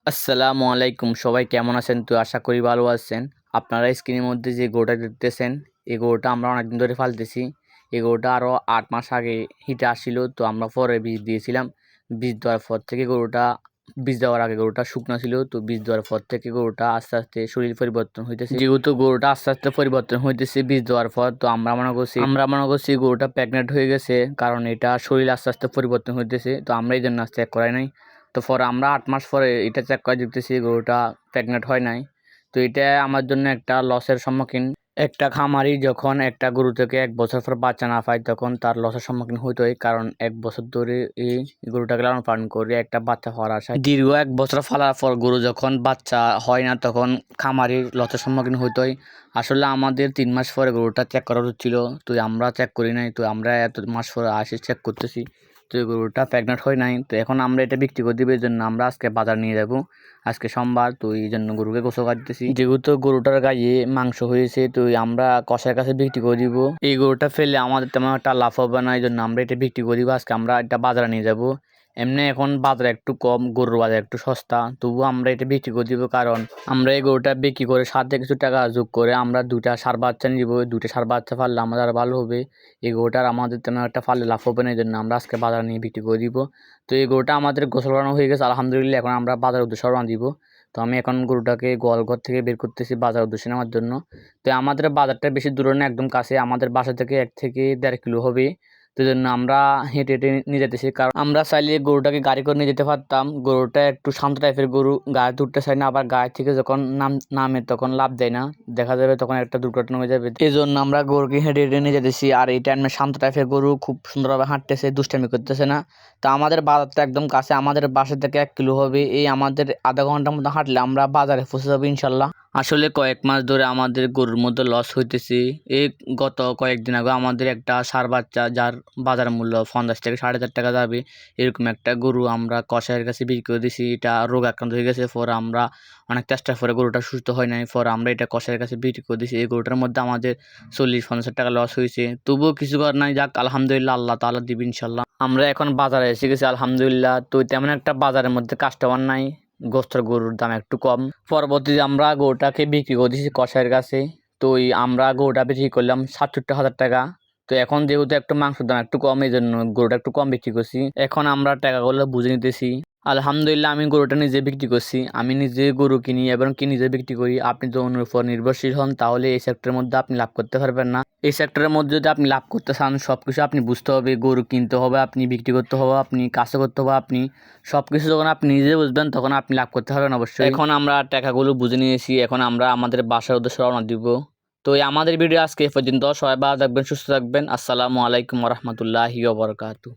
আসসালামু আলাইকুম, সবাই কেমন আছেন? তো আশা করি ভালো আছেন। আপনারা স্ক্রিনের মধ্যে যে গরুটা দেখতেছেন, এই গরুটা আমরা অনেকদিন ধরে পালতেছি। এই গরুটা আরও ৮ মাস আগে হিটে আসছিল, তো আমরা পরে বীজ দিয়েছিলাম। বীজ দেওয়ার পর থেকে বীজ দেওয়ার আগে গরুটা শুকনো ছিল, তো বীজ দেওয়ার পর থেকে গরুটা আস্তে আস্তে শরীর পরিবর্তন হইতেছে। যেহেতু গরুটা আস্তে আস্তে পরিবর্তন হইতেছে বীজ দেওয়ার পর, তো আমরা মনে করছি গরুটা প্রেগনেন্ট হয়ে গেছে, কারণ এটা শরীর আস্তে আস্তে পরিবর্তন হইতেছে। তো আমরা এই জন্য চেক করাই নাই। তো পরে আমরা ৮ মাস পরে এটা চেক করে দেখতেছি গরুটা প্রেগনেন্ট হয় নাই। তো এটা আমার জন্য একটা লসের সম্মুখীন। একটা খামারি যখন একটা গরু থেকে ১ বছর পর বাচ্চা না পায়, তখন তার লসের সম্মুখীন হইতে হয়, কারণ ১ বছর ধরে এই গরুটাকে লালন পালন করে একটা বাচ্চা হওয়ার আশায় দীর্ঘ ১ বছর ফালার পর গরু যখন বাচ্চা হয় না, তখন খামারির লসের সম্মুখীন হইতে হয়। আসলে আমাদের ৩ মাস পরে গরুটা চেক করা উচিত ছিল, তো আমরা চেক করি নাই। তো আমরা এত মাস পরে আসি চেক করতেছি, তো এই গরুটা প্রেগনেন্ট হয় নাই। তো এখন আমরা এটা বিক্রি করে দিব, এই জন্য আমরা আজকে বাজার নিয়ে যাব। আজকে সোমবার, তো এই জন্য গরুকে গোসল কাটতেছি। যেহেতু গরুটার গায়ে মাংস হয়েছে, তো আমরা কষার কাছে বিক্রি করে দিব। এই গরুটা ফেলে আমাদের তেমন একটা লাভ হবে না, এই জন্য আমরা এটা বিক্রি করে দিব। আজকে আমরা এটা বাজারে নিয়ে যাব। এমনি এখন বাজার একটু কম, গরুর বাজার একটু সস্তা, তবুও আমরা এটা বিক্রি করে দিব, কারণ আমরা এই গরুটা বিক্রি করে সাথে কিছু টাকা যোগ করে আমরা 2টা ষাঁড় বাচ্চা নিব। 2টা ষাঁড় বাচ্চা পারলে আমাদের আরো ভালো হবে। এই গরুটার আমাদের তেমন একটা পারলে লাভ হবে না, এই জন্য আমরা আজকে বাজার নিয়ে বিক্রি করে দিব। তো এই গরুটা আমাদের গোসল করানো হয়ে গেছে আলহামদুলিল্লাহ। এখন আমরা বাজারের উদ্দেশ্যে রওনা দিব। তো আমি এখন গরুটাকে গোয়ালঘর থেকে বের করতেছি বাজার উদ্দেশ্যে নেওয়ার জন্য। তো আমাদের বাজারটা বেশি দূরে না, একদম কাছে, আমাদের বাসা থেকে 1 থেকে 1.5 কিলো হবে। তো জন্য আমরা হেঁটে হেঁটে নিয়ে যেতেছি, কারণ আমরা চাইলে গরুটাকে গাড়ি করে নিয়ে যেতে পারতাম। গরুটা একটু শান্ত টাইপের গরু, গায়ে তুলতে চায় না, আবার গায়ে থেকে যখন নামে তখন লাভ দেয় না, দেখা যাবে তখন একটা দুর্ঘটনা হয়ে যাবে। এই জন্য আমরা গরুকে হেঁটে হেঁটে নিয়ে যেতেছি। আর এই টাইমে শান্ত টাইপের গরু খুব সুন্দরভাবে হাঁটতেছে, দুষ্টামি করতেছে না। তো আমাদের বাজারটা একদম কাছে, আমাদের বাসা থেকে 1 কিলো হবে। এই আমাদের আধা ঘন্টার মতো হাঁটলে আমরা বাজারে পৌঁছে যাবো ইনশাল্লাহ। আসলে কয়েক মাস ধরে আমাদের গরুর মধ্যে লস হইতেছে। এই গত কয়েকদিন আগে আমাদের একটা ষাঁড় বাচ্চা, যার বাজার মূল্য 50 থেকে 4.5 টাকা যাবে, এরকম একটা গরু আমরা কসাইয়ের কাছে বিক্রি করে দিয়েছি। এটা রোগ আক্রান্ত হয়ে গেছে, পরে আমরা অনেক চেষ্টা করে গরুটা সুস্থ হয় নাই, পরে আমরা এটা কসাইয়ের কাছে বিক্রি করে দিয়েছি। এই গরুটার মধ্যে আমাদের 40-50 টাকা লস হয়েছে, তবুও কিছু করার নাই। যাক আলহামদুলিল্লাহ, আল্লাহ তাআলা দিবেন ইনশাল্লাহ। আমরা এখন বাজারে এসে গেছি আলহামদুলিল্লাহ। তো তেমন একটা বাজারের মধ্যে কাস্টমার নাই, গোস্তের গরুর দাম একটু কম। পরবর্তীতে আমরা গরুটাকে বিক্রি করে দিয়েছি কসাইয়ের কাছে। তো আমরা গরুটা বিক্রি করলাম 67,000 টাকা। তো এখন যেহেতু একটু মাংসের দাম একটু কম, এই জন্য গরুটা একটু কম বিক্রি করছি। এখন আমরা টাকাগুলো বুঝে নিতেছি। আলহামদুলিল্লাহ, আমি গরুটা নিজে বিক্রি করছি। আমি নিজে গরু কিনি এবং নিজে বিক্রি করি। আপনি যদি অন্যের উপর নির্ভরশীল হন, তাহলে এই সেক্টরের মধ্যে আপনি লাভ করতে পারবেন না। এই সেক্টরের মধ্যে যদি আপনি লাভ করতে চান, সব কিছু আপনি বুঝতে হবে। গরু কিনতে হবে, আপনি বিক্রি করতে হবে, আপনি কাজ করতে হবে, আপনি সব কিছু যখন আপনি নিজে বুঝবেন, তখন আপনি লাভ করতে পারবেন অবশ্যই। এখন আমরা টাকাগুলো বুঝে নিয়েছি, এখন আমরা আমাদের বাসার উদ্দেশ্যে রওনা দিব। তো আমাদের ভিডিও আজকে এ পর্যন্ত। সবাই ভালো থাকবেন, সুস্থ থাকবেন। আসসালামু আলাইকুম ওয়া রাহমাতুল্লাহি ওয়া বারাকাতুহু।